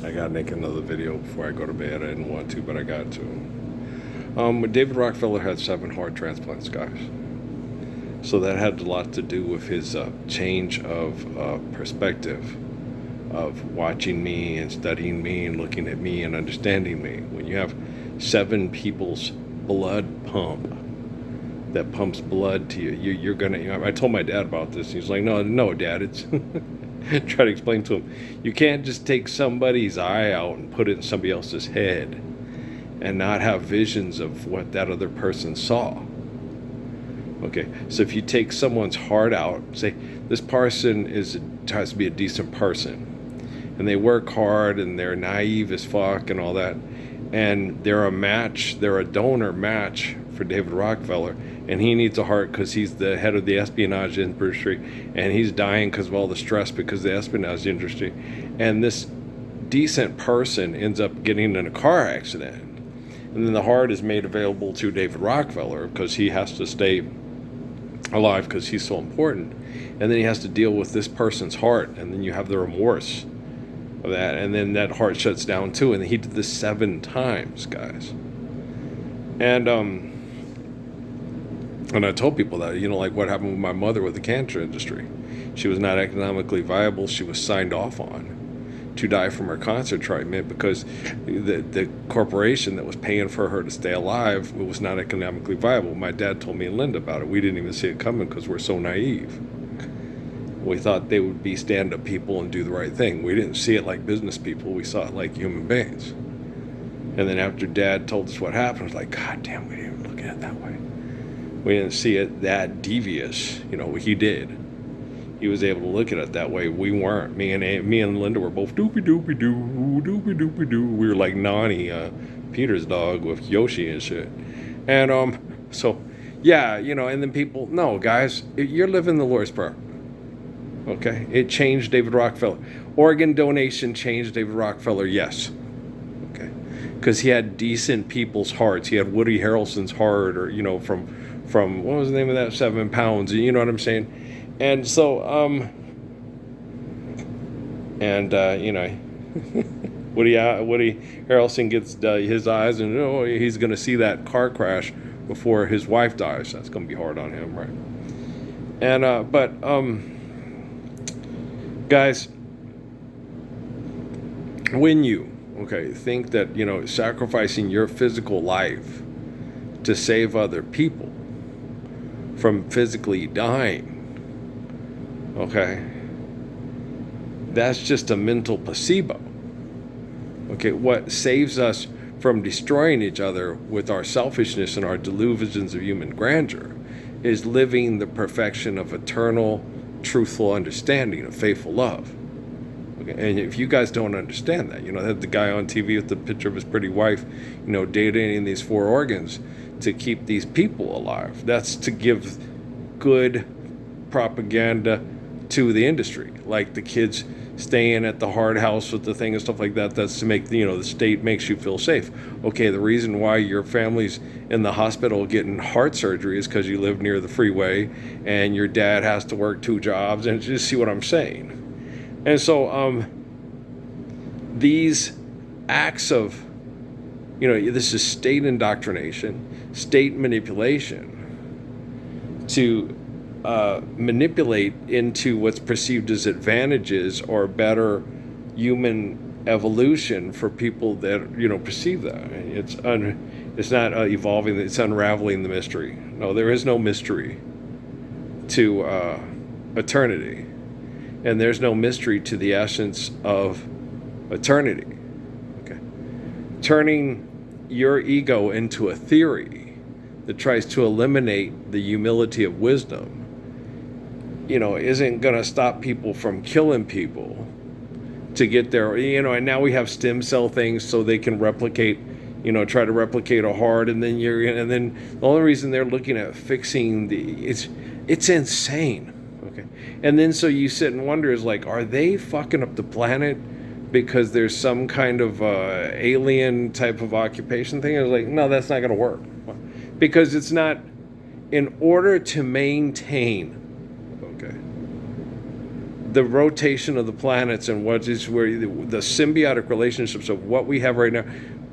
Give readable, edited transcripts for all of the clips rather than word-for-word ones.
I gotta make another video before I go to bed. I didn't want to, but I got to. David Rockefeller had 7 heart transplants, guys. So that had a lot to do with his change of perspective, of watching me and studying me and looking at me and understanding me. When you have 7 people's blood pump that pumps blood to you, you're gonna. I told my dad about this. He's like, no, Dad, it's. Try to explain to him, you can't just take somebody's eye out and put it in somebody else's head and not have visions of what that other person saw. Okay, so if you take someone's heart out, say this person tries to be a decent person, and they work hard and they're naive as fuck and all that, and they're a donor match for David Rockefeller, and he needs a heart because he's the head of the espionage industry, and he's dying because of all the stress because of the espionage industry, and this decent person ends up getting in a car accident, and then the heart is made available to David Rockefeller because he has to stay alive because he's so important, and then he has to deal with this person's heart, and then you have the remorse of that, and then that heart shuts down too, and he did this 7 times, guys. And I told people that, like what happened with my mother with the cancer industry. She was not economically viable. She was signed off on to die from her cancer treatment because the corporation that was paying for her to stay alive was not economically viable. My dad told me and Linda about it. We didn't even see it coming because we're so naive. We thought they would be stand-up people and do the right thing. We didn't see it like business people. We saw it like human beings. And then after Dad told us what happened, I was like, God damn, we didn't look at it that way. We didn't see it that devious. He did. He was able to look at it that way. We weren't. Me and Linda were both doopy doopy doo, doopy doopy doo. We were like Nani, Peter's dog with Yoshi and shit. And so, yeah, and then people, no, guys, you're living the Lord's Prayer. Okay, it changed David Rockefeller. Organ donation changed David Rockefeller, yes. Okay, because he had decent people's hearts. He had Woody Harrelson's heart, or from what was the name of that, 7 pounds? You know what I'm saying? And so, Woody Harrelson gets his eyes, and he's going to see that car crash before his wife dies. That's going to be hard on him, right? And guys, when you think that sacrificing your physical life to save other people from physically dying, that's just a mental placebo. What saves us from destroying each other with our selfishness and our delusions of human grandeur is living the perfection of eternal, truthful understanding of faithful love. And if you guys don't understand that, that the guy on TV with the picture of his pretty wife, dating these 4 organs to keep these people alive, that's to give good propaganda to the industry, like the kids staying at the hard house with the thing and stuff like that. That's to make the state makes you feel safe. The reason why your family's in the hospital getting heart surgery is because you live near the freeway and your dad has to work 2 jobs, and just see what I'm saying. And so these acts of this is state indoctrination, state manipulation to manipulate into what's perceived as advantages or better human evolution for people that perceive that. It's not evolving, it's unraveling the mystery. No, there is no mystery to eternity, and there's no mystery to the essence of eternity. Turning your ego into a theory that tries to eliminate the humility of wisdom isn't going to stop people from killing people to get there. And now we have stem cell things so they can replicate, try to replicate a heart, and then the only reason they're looking at fixing it's insane. And then so you sit and wonder, is like, are they fucking up the planet because there's some kind of alien type of occupation thing? I was like, no, that's not going to work, because it's not. In order to maintain the rotation of the planets and what is where the symbiotic relationships of what we have right now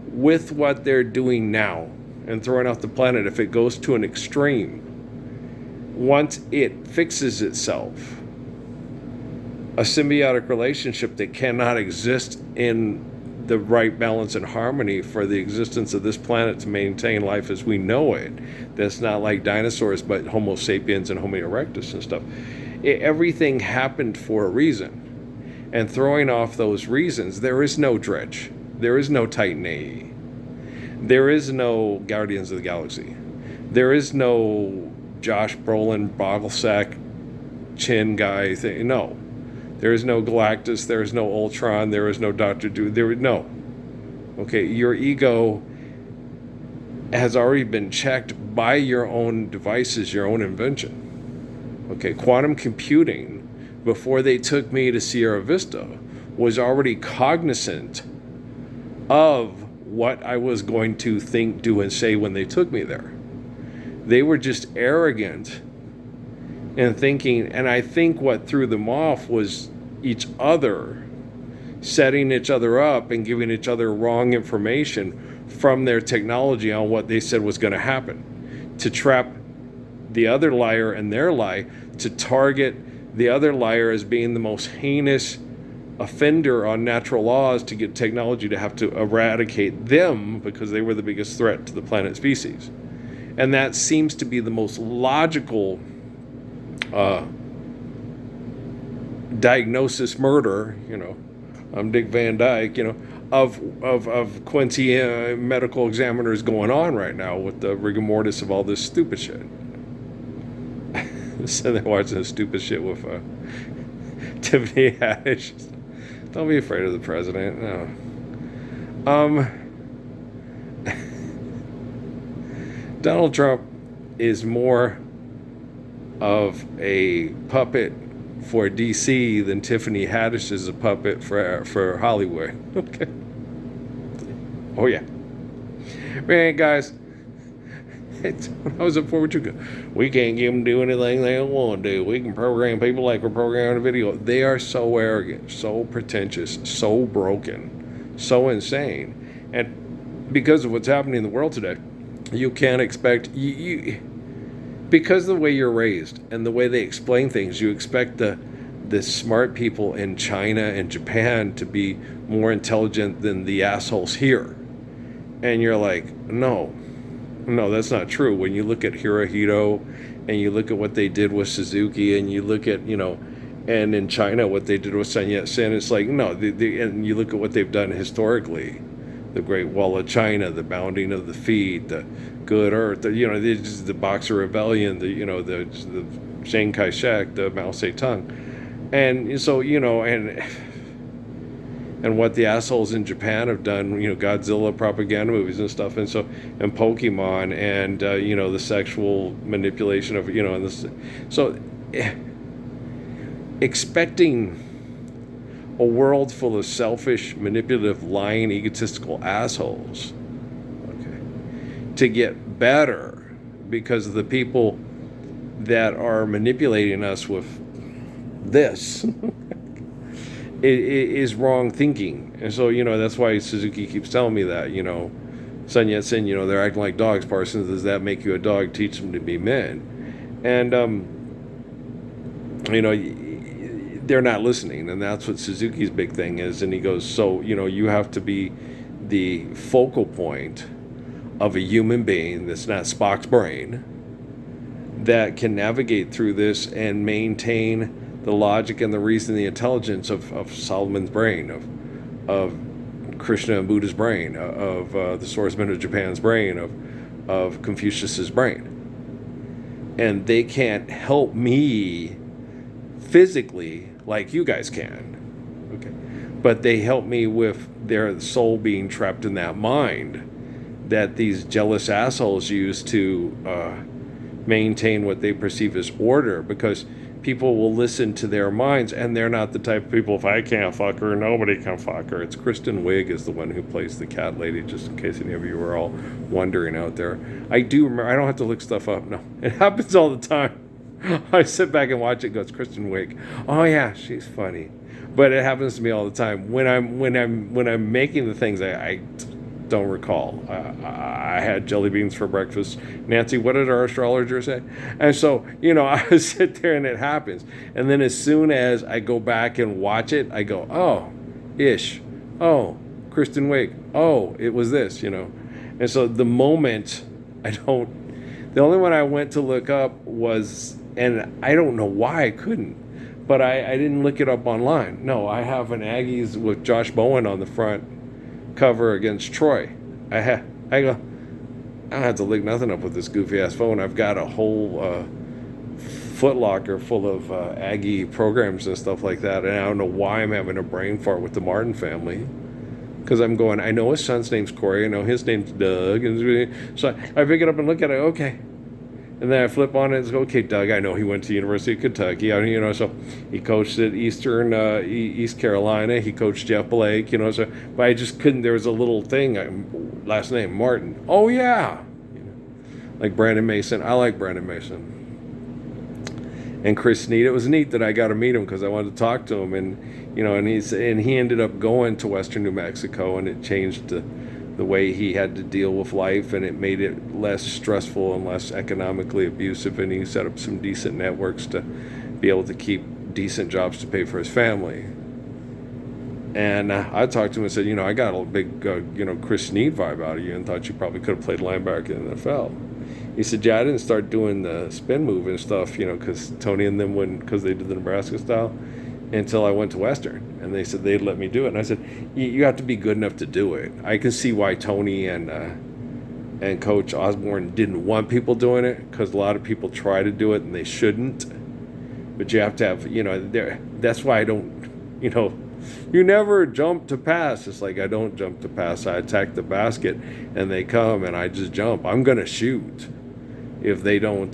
with what they're doing now and throwing off the planet, if it goes to an extreme, once it fixes itself, a symbiotic relationship that cannot exist in the right balance and harmony for the existence of this planet to maintain life as we know it, that's not like dinosaurs but Homo sapiens and Homo erectus and stuff. Everything happened for a reason, and throwing off those reasons, there is no Dredge, there is no Titan AE, there is no Guardians of the Galaxy, there is no Josh Brolin Bogglesack chin guy thing. No, there is no Galactus, there is no Ultron, there is no Dr. Doom, no. Okay, your ego has already been checked by your own devices, your own invention. Okay, quantum computing, before they took me to Sierra Vista, was already cognizant of what I was going to think, do, and say when they took me there. They were just arrogant in thinking, and I think what threw them off was each other setting each other up and giving each other wrong information from their technology on what they said was going to happen, to trap the other liar and their lie, to target the other liar as being the most heinous offender on natural laws, to get technology to have to eradicate them because they were the biggest threat to the planet species. And that seems to be the most logical diagnosis murder, I'm Dick Van Dyke, of Quincy medical examiners going on right now with the rigor mortis of all this stupid shit. So they're watching this stupid shit with Tiffany Haddish. Don't be afraid of the president. No. Donald Trump is more of a puppet for DC than Tiffany Haddish is a puppet for Hollywood. Okay. Oh yeah. Man, guys. When I was at Fort Huachuca, we can't get them to do anything they don't want to do. We can program people like we're programming a video. They are so arrogant, so pretentious, so broken, so insane. And because of what's happening in the world today, you can't expect, because of the way you're raised and the way they explain things, you expect the smart people in China and Japan to be more intelligent than the assholes here. And you're like, no, that's not true. When you look at Hirohito and you look at what they did with Suzuki, and you look at, and in China what they did with Sun Yat-sen, it's like, no, and you look at what they've done historically, the Great Wall of China, the bounding of the feet, the Good Earth, the Boxer Rebellion, the Chiang Kai-shek, the Mao Zedong. And so, and what the assholes in Japan have done, Godzilla propaganda movies and stuff, and Pokemon, and the sexual manipulation of, and this. So expecting a world full of selfish, manipulative, lying, egotistical assholes, okay, to get better because of the people that are manipulating us with this is wrong thinking. And so, that's why Suzuki keeps telling me that, Sun Yat-sen, they're acting like dogs, Parsons. Does that make you a dog? Teach them to be men. And, they're not listening. And that's what Suzuki's big thing is. And he goes, so, you have to be the focal point of a human being that's not Spock's brain, that can navigate through this and maintain the logic and the reason, the intelligence of Solomon's brain, of Krishna and Buddha's brain, of the swordsman of Japan's brain, of Confucius's brain. And they can't help me physically like you guys can. Okay. But they help me with their soul being trapped in that mind that these jealous assholes use to maintain what they perceive as order, because people will listen to their minds, and they're not the type of people, if I can't fuck her, nobody can fuck her. It's Kristen Wiig is the one who plays the cat lady, just in case any of you are all wondering out there. I do remember, I don't have to look stuff up, no. It happens all the time. I sit back and watch it. Goes Kristen Wiig. Oh yeah, she's funny. But it happens to me all the time. When I'm making the things, I don't recall. I had jelly beans for breakfast. Nancy, what did our astrologer say? And so, I sit there and it happens. And then as soon as I go back and watch it, I go, oh, ish. Oh, Kristen Wiig. Oh, it was this, And so the moment the only one I went to look up was, and I don't know why I couldn't, but I didn't look it up online. No, I have an Aggies with Josh Bowen on the front cover against Troy. I go, I don't have to look nothing up with this goofy ass phone. I've got a whole Foot Locker full of Aggie programs and stuff like that, and I don't know why I'm having a brain fart with the Martin family. Because I'm going, I know his son's name's Corey, I know his name's Doug, and so I pick it up and look at it, okay. And then I flip on it and go, okay, Doug, I know he went to the University of Kentucky, so he coached at East Carolina, he coached Jeff Blake, but I just couldn't, there was a little thing, last name, Martin. Oh, yeah. Like Brandon Mason, I like Brandon Mason. And Chris Snead, it was neat that I got to meet him because I wanted to talk to him, and he ended up going to Western New Mexico, and it changed the way he had to deal with life, and it made it less stressful and less economically abusive, and he set up some decent networks to be able to keep decent jobs to pay for his family. And I talked to him and said, I got a big, Chris Snead vibe out of you, and thought you probably could have played linebacker in the NFL. He said, yeah, I didn't start doing the spin move and stuff, because Tony and them wouldn't, because they did the Nebraska style, until I went to Western. And they said they'd let me do it. And I said, you have to be good enough to do it. I can see why Tony and Coach Osborne didn't want people doing it, because a lot of people try to do it and they shouldn't. But you have to have, that's why I don't, you never jump to pass. It's like I don't jump to pass. I attack the basket and they come and I just jump. I'm going to shoot if they don't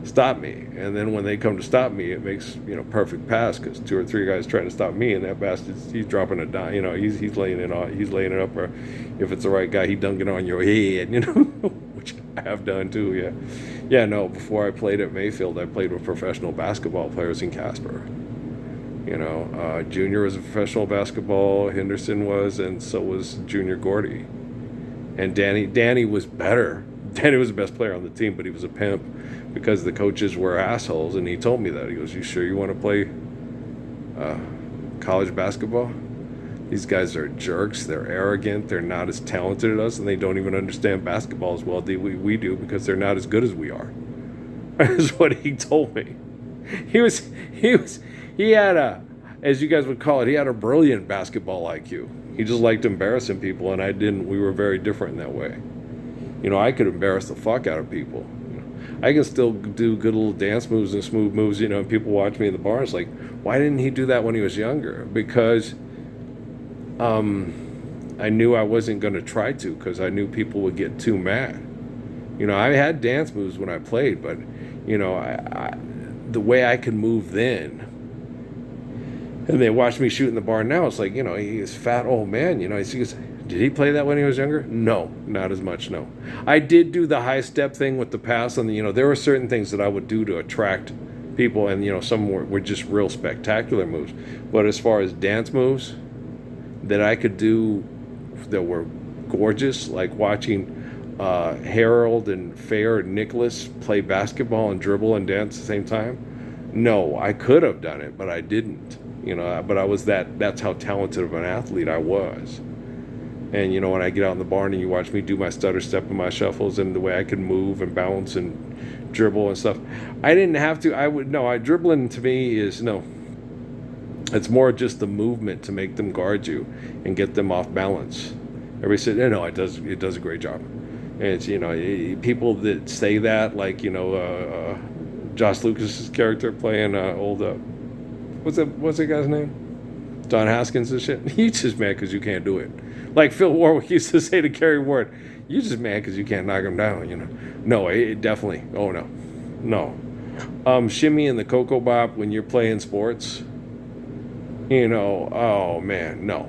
stop me. And then when they come to stop me, it makes, perfect pass, because 2 or 3 guys trying to stop me, and that bastard, he's dropping a dime, he's laying it up, or if it's the right guy, he dunk it on your head, which I have done too, yeah. No, before I played at Mayfield, I played with professional basketball players in Casper. Junior was a professional basketball, Henderson was, and so was Junior Gordy. And Danny was better. Danny was the best player on the team, but he was a pimp because the coaches were assholes, and he told me that. He goes, you sure you want to play college basketball? These guys are jerks, they're arrogant, they're not as talented as us, and they don't even understand basketball as well as we do, because they're not as good as we are. That's what he told me. He had as you guys would call it, he had a brilliant basketball IQ. He just liked embarrassing people, and I didn't. We were very different in that way. I could embarrass the fuck out of people. I can still do good little dance moves and smooth moves, and people watch me in the bar. It's like, why didn't he do that when he was younger? Because I knew I wasn't going to try to, because I knew people would get too mad. I had dance moves when I played, but, the way I could move then, and they watch me shoot in the bar now, it's like, he's fat old man, he goes, did he play that when he was younger? No, not as much, no. I did do the high step thing with the pass, and there were certain things that I would do to attract people, and some were just real spectacular moves. But as far as dance moves that I could do that were gorgeous, like watching Harold and Fair and Nicholas play basketball and dribble and dance at the same time, no, I could have done it, but I didn't. But I was that's how talented of an athlete I was. And, when I get out in the barn and you watch me do my stutter step and my shuffles and the way I can move and bounce and dribble and stuff, I didn't have to. Dribbling to me is, it's more just the movement to make them guard you and get them off balance. Everybody said, no, it does a great job. And it's, people that say that, like, Josh Lucas's character playing old, what's that guy's name? Don Haskins and shit. He's just mad because you can't do it. Like Phil Warwick used to say to Kerry Ward, you're just mad because you can't knock him down, No, it definitely, oh no. Shimmy and the Cocoa Bop when you're playing sports, oh man, no.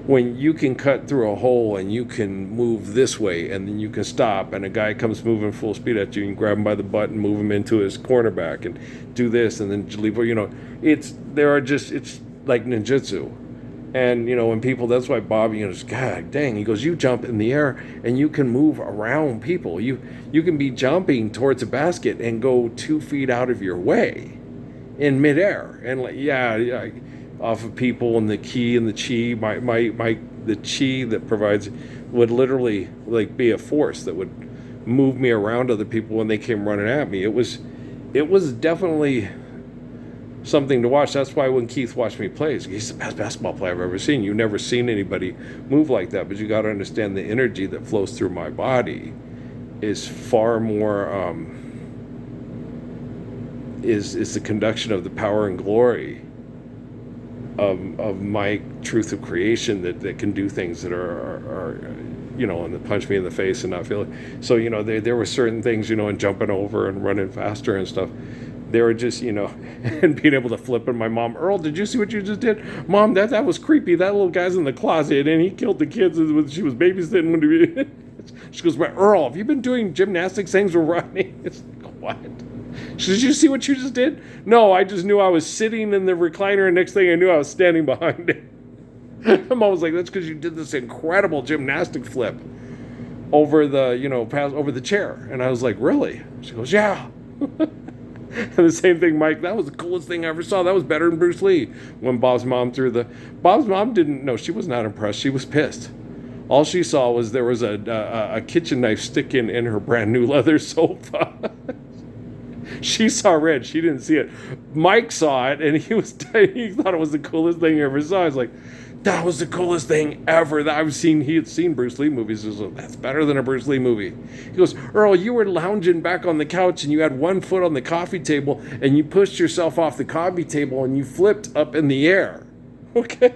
when you can cut through a hole and you can move this way and then you can stop and a guy comes moving full speed at you and grab him by the butt and move him into his cornerback and do this and then leave, it's like ninjutsu. And when people, that's why Bobby, God dang, he goes, you jump in the air and you can move around people. You can be jumping towards a basket and go 2 feet out of your way in midair, and off of people, and the ki and the chi, the chi that provides would literally like be a force that would move me around other people when they came running at me. It was definitely something to watch. That's why when Keith watched me play, he's the best basketball player I've ever seen. You've never seen anybody move like that, but you got to understand the energy that flows through my body is far more is the conduction of the power and glory of my truth of creation that can do things that are and that punch me in the face and not feel it. So there were certain things, and jumping over and running faster and stuff. They were just, and being able to flip. And my mom, Earl, did you see what you just did? Mom, that was creepy. That little guy's in the closet and he killed the kids when she was babysitting. She goes, but Earl, have you been doing gymnastics things with Rodney? It's like, what? She says, did you see what you just did? No, I just knew I was sitting in the recliner, and next thing I knew I was standing behind it. My mom was like, that's because you did this incredible gymnastic flip over the, over the chair. And I was like, really? She goes, yeah. And the same thing, Mike, that was the coolest thing I ever saw. That was better than Bruce Lee. When Bob's mom Bob's mom didn't know. She was not impressed. She was pissed. All she saw was there was a kitchen knife sticking in her brand new leather sofa. She saw red. She didn't see it. Mike saw it, and he thought it was the coolest thing he ever saw. I was like, that was the coolest thing ever that I've seen. He had seen Bruce Lee movies. He was like, that's better than a Bruce Lee movie. He goes, Earl, you were lounging back on the couch, and you had one foot on the coffee table, and you pushed yourself off the coffee table, and you flipped up in the air. Okay?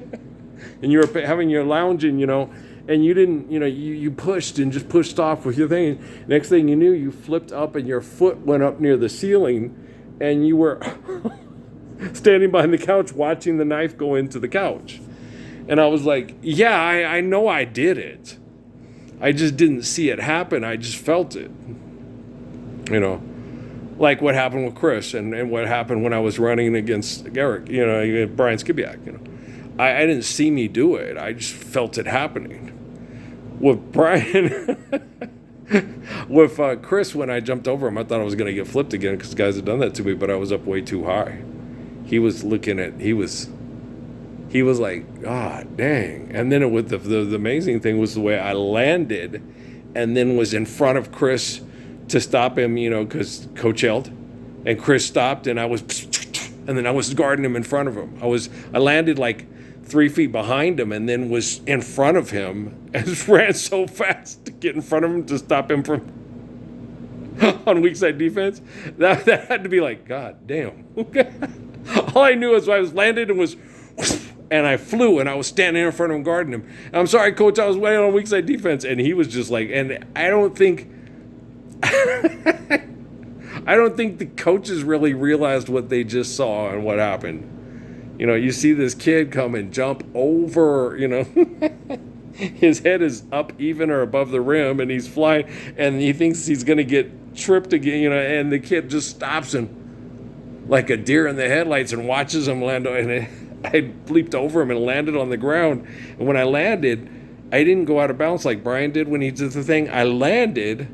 And you were having your lounging, and you didn't, you pushed and just pushed off with your thing. Next thing you knew, you flipped up and your foot went up near the ceiling and you were standing behind the couch watching the knife go into the couch. And I was like, yeah, I know I did it. I just didn't see it happen. I just felt it. Like what happened with Chris and what happened when I was running against Garrick, Brian Skibiak, I didn't see me do it. I just felt it happening. With Brian, with Chris, when I jumped over him, I thought I was going to get flipped again because guys had done that to me, but I was up way too high. He was like, God dang. And then the amazing thing was the way I landed and then was in front of Chris to stop him, because Coach held. And Chris stopped and I was guarding him in front of him. I landed like 3 feet behind him and then was in front of him and ran so fast to get in front of him to stop him from on weak side defense. That had to be like, God damn. All I knew is I was landed and I flew and I was standing in front of him guarding him. I'm sorry, Coach, I was waiting on weak side defense. And he was just like, and I don't think the coaches really realized what they just saw and what happened. You see this kid come and jump over, his head is up even or above the rim and he's flying and he thinks he's going to get tripped again, and the kid just stops him like a deer in the headlights and watches him land. And I leaped over him and landed on the ground. And when I landed, I didn't go out of bounds like Brian did when he did the thing. I landed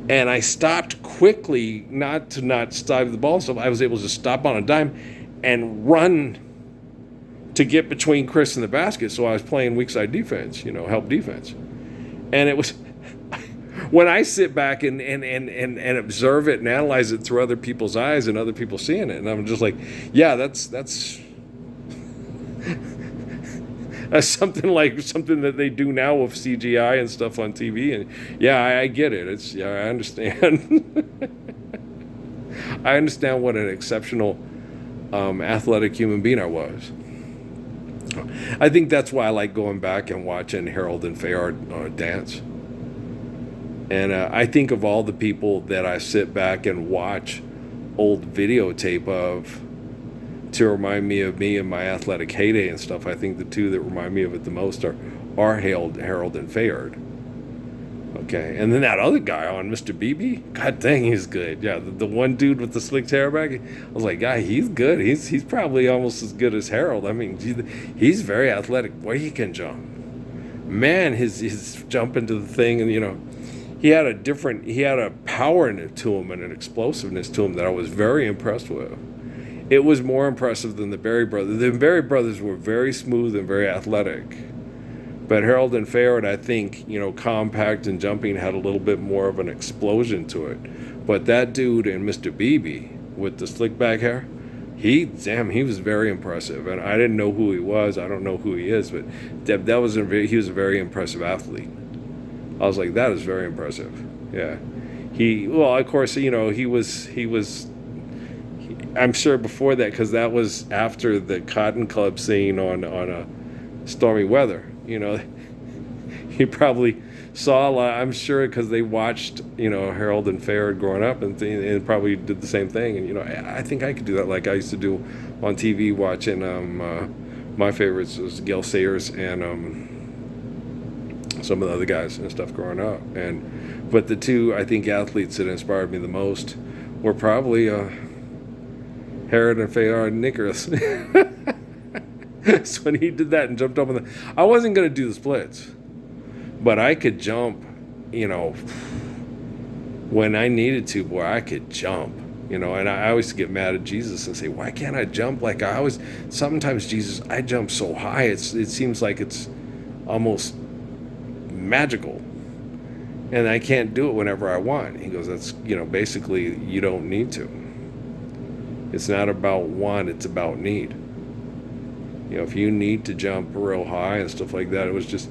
and I stopped quickly, not to stop the ball. So I was able to stop on a dime and run to get between Chris and the basket. So I was playing weak side defense, help defense. And it was, when I sit back and observe it and analyze it through other people's eyes and other people seeing it, and I'm just like, yeah, that's something that they do now with CGI and stuff on TV. And yeah, I get it. I understand. I understand what an exceptional athletic human being I was. I think that's why I like going back and watching Harold and Fayard dance. And I think of all the people that I sit back and watch old videotape of to remind me of me and my athletic heyday and stuff. I think the two that remind me of it the most are Harold and Fayard. Okay, and then that other guy on Mr. BB, god dang, he's good. Yeah, the one dude with the slicked hair back. I was like, guy, he's good. He's probably almost as good as Harold. I mean, he's very athletic. Boy, he can jump. Man, his jump into the thing, and he had a power to him and an explosiveness to him that I was very impressed with. It was more impressive than the Berry brothers. The Berry brothers were very smooth and very athletic. But Harold and Fayard, I think, compact and jumping had a little bit more of an explosion to it. But that dude and Mr. BB with the slick back hair, he was very impressive. And I didn't know who he was. I don't know who he is, but he was a very impressive athlete. I was like, that is very impressive. Yeah. Of course, he was, I'm sure before that, because that was after the Cotton Club scene on a Stormy Weather. He probably saw a lot, I'm sure, because they watched, Harold and Fayard growing up and probably did the same thing. And, I think I could do that like I used to do on TV watching, my favorites was Gail Sayers and some of the other guys and stuff growing up. But the two, I think, athletes that inspired me the most were probably Harold and Fayard Nicholas. So when he did that and jumped up on I wasn't going to do the splits, but I could jump, when I needed to, boy, I could jump, and I always get mad at Jesus and say, why can't I jump like I always, sometimes Jesus, I jump so high, it seems like it's almost magical, and I can't do it whenever I want. He goes, that's, basically you don't need to. It's not about want, it's about need. If you need to jump real high and stuff like that, it was just,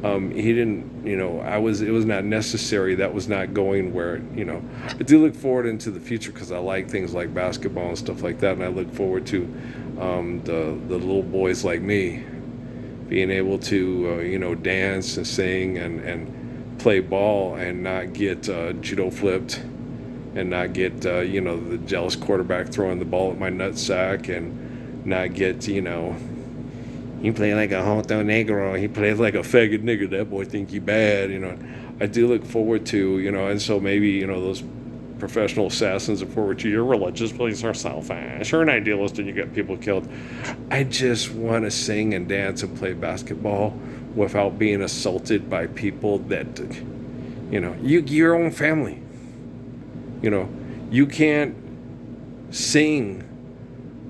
he didn't, it was not necessary. That was not going where, I do look forward into the future because I like things like basketball and stuff like that. And I look forward to the little boys like me being able to, dance and sing and play ball and not get judo flipped and not get, the jealous quarterback throwing the ball at my nutsack and not get, he play like a honto negro. He plays like a faggot nigger. That boy think he bad, I do look forward to, and so maybe, those professional assassins look forward to your religious beliefs are selfish. You're an idealist and you get people killed. I just want to sing and dance and play basketball without being assaulted by people that, your own family. You can't sing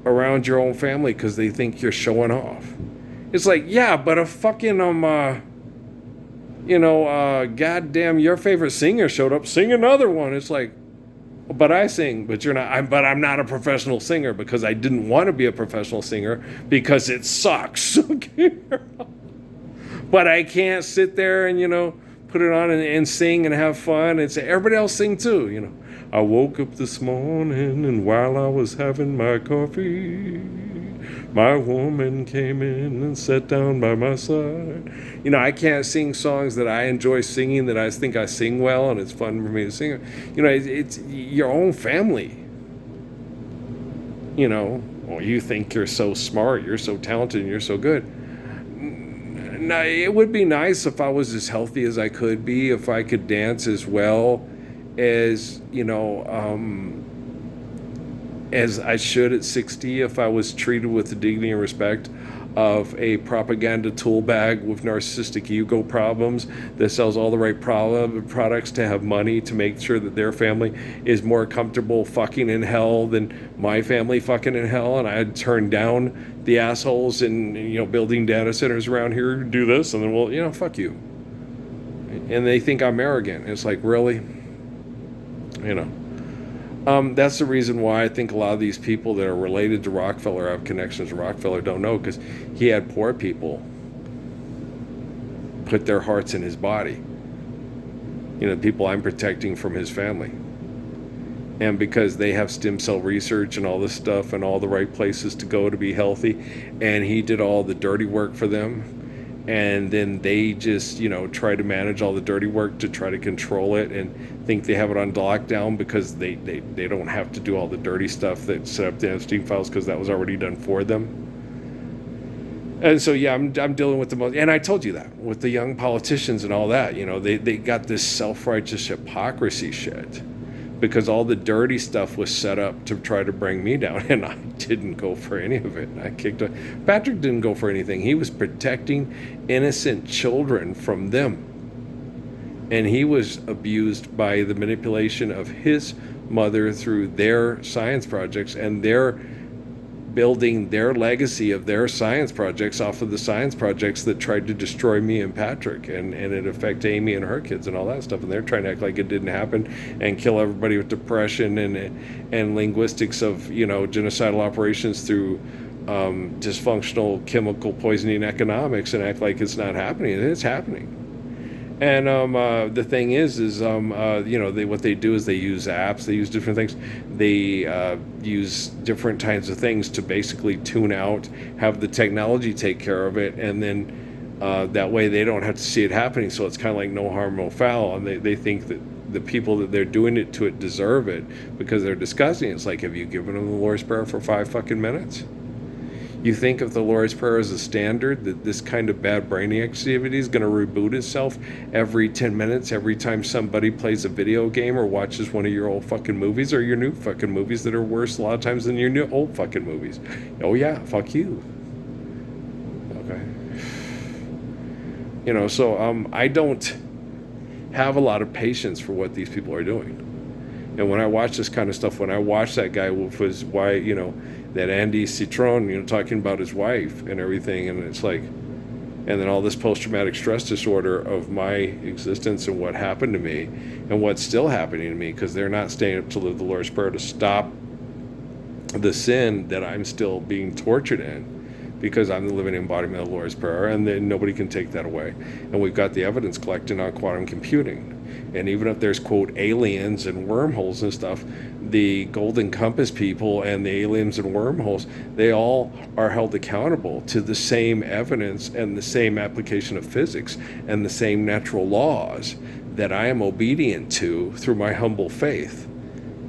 around your own family because they think you're showing off. It's like, yeah, but a fucking, goddamn, your favorite singer showed up, sing another one. It's like, but I sing, but you're not, but I'm not a professional singer because I didn't want to be a professional singer because it sucks. But I can't sit there and, put it on and sing and have fun and say, everybody else sing too, I woke up this morning and while I was having my coffee, my woman came in and sat down by my side. I can't sing songs that I enjoy singing, that I think I sing well, and it's fun for me to sing. It's your own family. You think you're so smart, you're so talented, and you're so good. Now, it would be nice if I was as healthy as I could be, if I could dance as well as, as I should at 60, if I was treated with the dignity and respect of a propaganda tool bag with narcissistic ego problems that sells all the right products to have money to make sure that their family is more comfortable fucking in hell than my family fucking in hell, and I'd turn down the assholes and building data centers around here who do this, and then fuck you. And they think I'm arrogant. It's like, really? That's the reason why I think a lot of these people that are related to Rockefeller, have connections to Rockefeller, don't know, because he had poor people put their hearts in his body. People I'm protecting from his family. And because they have stem cell research and all this stuff and all the right places to go to be healthy, and he did all the dirty work for them, and then they just, try to manage all the dirty work to try to control it and think they have it on lockdown because they don't have to do all the dirty stuff that set up the Epstein files because that was already done for them. And so, yeah, I'm dealing with the most, and I told you that with the young politicians and all that, they got this self-righteous hypocrisy shit because all the dirty stuff was set up to try to bring me down, and I didn't go for any of it. I kicked it. Patrick didn't go for anything. He was protecting innocent children from them, and he was abused by the manipulation of his mother through their science projects and their building their legacy of their science projects off of the science projects that tried to destroy me and Patrick and it affect Amy and her kids and all that stuff, and they're trying to act like it didn't happen and kill everybody with depression and linguistics of genocidal operations through dysfunctional chemical poisoning economics and act like it's not happening. It's happening. And the thing is what they do is they use apps, they use different things, they use different kinds of things to basically tune out, have the technology take care of it, and then that way they don't have to see it happening. So it's kind of like no harm, no foul, and they think that the people that they're doing it to deserve it because they're disgusting. It's like, have you given them the Lord's Prayer for 5 fucking minutes? You think if the Lord's Prayer is a standard, that this kind of bad brain activity is going to reboot itself every 10 minutes, every time somebody plays a video game or watches one of your old fucking movies or your new fucking movies that are worse a lot of times than your new old fucking movies? Oh yeah, fuck you. Okay. So I don't have a lot of patience for what these people are doing. And when I watch this kind of stuff, when I watch that guy with his wife, that Andy Citron, talking about his wife and everything, and it's like, and then all this post-traumatic stress disorder of my existence and what happened to me and what's still happening to me because they're not staying up to live the Lord's Prayer to stop the sin that I'm still being tortured in because I'm the living embodiment of the Lord's Prayer, and then nobody can take that away. And we've got the evidence collected on quantum computing. And even if there's, quote, aliens and wormholes and stuff, the Golden Compass people and the aliens and wormholes, they all are held accountable to the same evidence and the same application of physics and the same natural laws that I am obedient to through my humble faith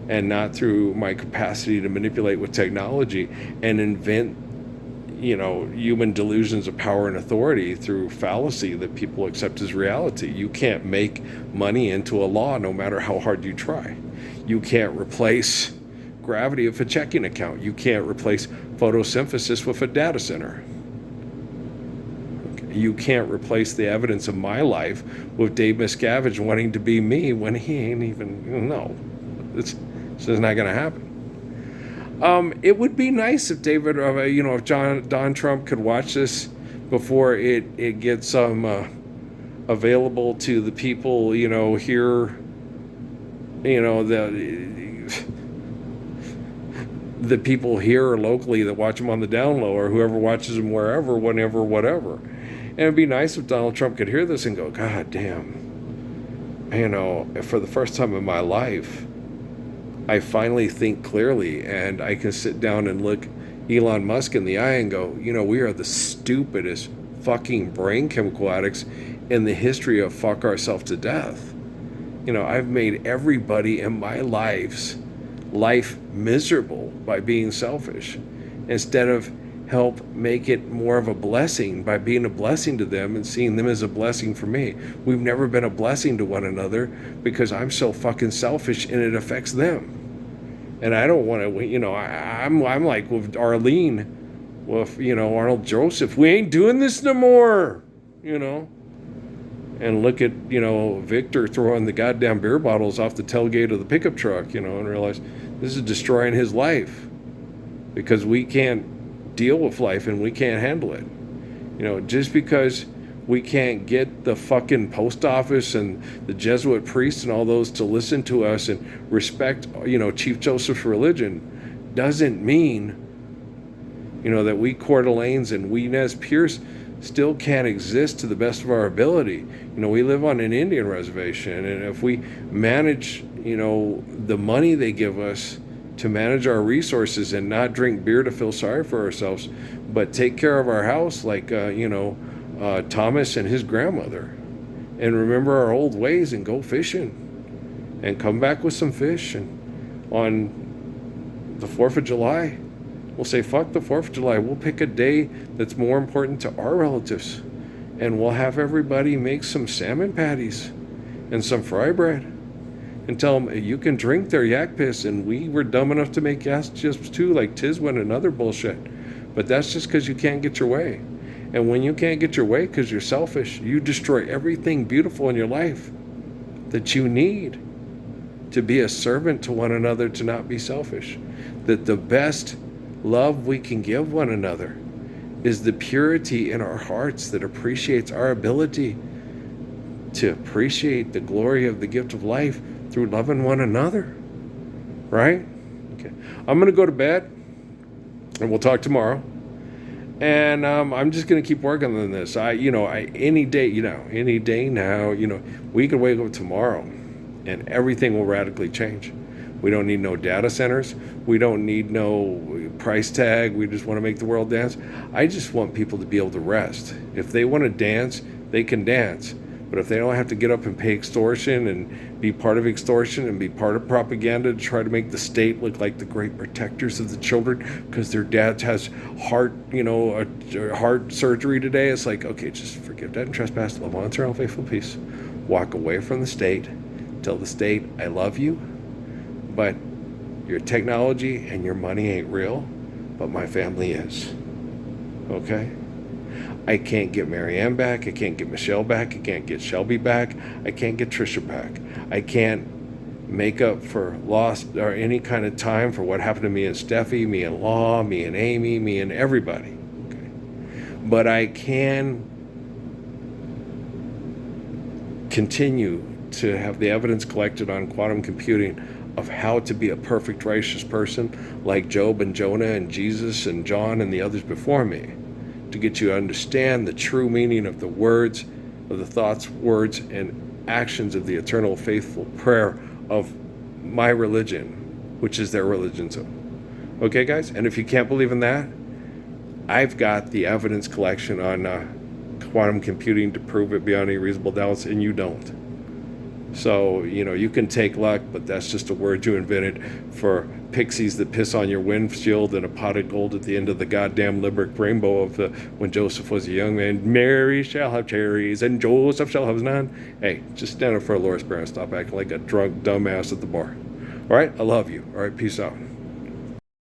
and not through my capacity to manipulate with technology and invent human delusions of power and authority through fallacy that people accept as reality. You can't make money into a law no matter how hard you try. You can't replace gravity with a checking account. You can't replace photosynthesis with a data center. Okay. You can't replace the evidence of my life with Dave Miscavige wanting to be me when he ain't even, it's just not going to happen. It would be nice if David, if Don Trump could watch this before it gets available to the people, here, the people here locally that watch him on the down low or whoever watches him wherever, whenever, whatever. And it'd be nice if Donald Trump could hear this and go, God damn, for the first time in my life, I finally think clearly and I can sit down and look Elon Musk in the eye and go, we are the stupidest fucking brain chemical addicts in the history of fuck ourselves to death. I've made everybody in my life miserable by being selfish instead of help make it more of a blessing by being a blessing to them and seeing them as a blessing for me. We've never been a blessing to one another because I'm so fucking selfish and it affects them. And I don't want to, I'm like with Arlene, with, Arnold Joseph, we ain't doing this no more, And look at, Victor throwing the goddamn beer bottles off the tailgate of the pickup truck, and realize this is destroying his life because we can't deal with life and we can't handle it. Just because we can't get the fucking post office and the Jesuit priests and all those to listen to us and respect, Chief Joseph's religion doesn't mean, that we Coeur d'Alene's and we Nez Perce still can't exist to the best of our ability. We live on an Indian reservation, and if we manage, the money they give us to manage our resources and not drink beer to feel sorry for ourselves, but take care of our house like, Thomas and his grandmother, and remember our old ways and go fishing and come back with some fish. And on the 4th of July, we'll say, fuck the 4th of July. We'll pick a day that's more important to our relatives, and we'll have everybody make some salmon patties and some fry bread and tell them you can drink their yak piss. And we were dumb enough to make yak chips too, like Tiswin and other bullshit. But that's just because you can't get your way. And when you can't get your way because you're selfish, you destroy everything beautiful in your life that you need to be a servant to one another, to not be selfish. That the best love we can give one another is the purity in our hearts that appreciates our ability to appreciate the glory of the gift of life through loving one another. Right? Okay. I'm going to go to bed, and we'll talk tomorrow. And I'm just going to keep working on this. Any day now, we can wake up tomorrow and everything will radically change. We don't need no data centers. We don't need no price tag. We just want to make the world dance. I just want people to be able to rest. If they want to dance, they can dance. But if they don't have to get up and pay extortion and be part of extortion and be part of propaganda to try to make the state look like the great protectors of the children because their dad has heart surgery today, it's like, okay, just forgive that and trespass, love on eternal faithful peace. Walk away from the state. Tell the state, I love you, but your technology and your money ain't real, but my family is. Okay? I can't get Marianne back. I can't get Michelle back. I can't get Shelby back. I can't get Trisha back. I can't make up for lost or any kind of time for what happened to me and Steffi, me and Law, me and Amy, me and everybody. Okay? But I can continue to have the evidence collected on quantum computing of how to be a perfect righteous person like Job and Jonah and Jesus and John and the others before me, to get you to understand the true meaning of the words, of the thoughts, words, and actions of the eternal faithful prayer of my religion, which is their religion too. Okay, guys? And if you can't believe in that, I've got the evidence collection on quantum computing to prove it beyond any reasonable doubts, and you don't. So, you can take luck, but that's just a word you invented for pixies that piss on your windshield and a pot of gold at the end of the goddamn Limerick rainbow of when Joseph was a young man. Mary shall have cherries and Joseph shall have none. Hey, just stand up for a Lord's Prayer and stop acting like a drunk dumbass at the bar. All right? I love you. All right? Peace out.